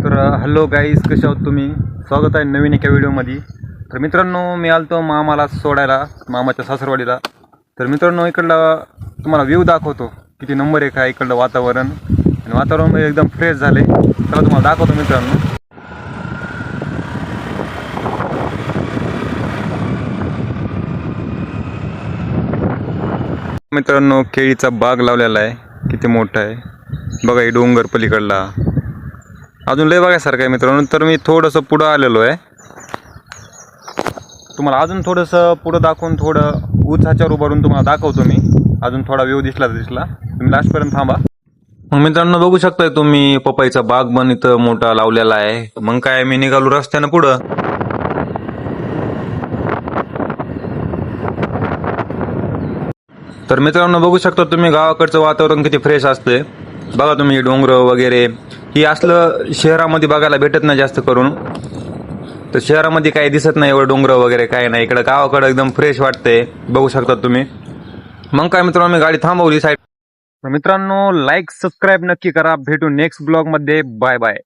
तर hello guys, कसे आहोत तुम्ही? स्वागत आहे नवीन एका व्हिडिओमध्ये. तर मित्रांनो, मी आलतो मामाला सोडायला, मामाच्या सासरवाडीला. तर मित्रांनो, इकडला तुम्हाला व्ह्यू दाखवतो, किती नंबर एक आहे इकडलं वातावरण. आणि वातावरण एकदम फ्रेश झाले. चला तुम्हाला दाखवतो मित्रांनो. मित्रांनो, केळीचा बाग लावलेला आहे, किती मोठा आहे बघा. ही डोंगर पलीकडला अजून लय बघायसारखं आहे मित्रांनो. तर मी थोडंसं पुढं आलेलो आहे, तुम्हाला अजून थोडंसं पुढं दाखवून थोडं उंचाच्यावर उभारून तुम्हाला दाखवतो मी. अजून थोडा व्ह्यू दिसला तुम्ही लास्टपर्यंत थांबा. मग मित्रांनो, बघू शकताय तुम्ही पपईचा बाग पण इथं मोठा लावलेला आहे. मग काय, मी निघालो रस्त्यानं पुढं. तर मित्रांनो, बघू शकता तुम्ही गावाकडचं वातावरण किती फ्रेश असते बघा. तुम्ही डोंगर वगैरे ही असलं शहरामध्ये बघायला भेटत नाही जास्त करून. तर शहरामध्ये काही दिसत नाही एवढं डोंगर वगैरे काही नाही. इकडे गावाकडे एकदम फ्रेश वाटते, बघू शकता तुम्ही. मग काय मित्रांनो, मी गाडी थांबवली साईड. मित्रांनो, लाईक सबस्क्राईब नक्की करा. भेटू नेक्स्ट ब्लॉग मध्ये. Bye bye.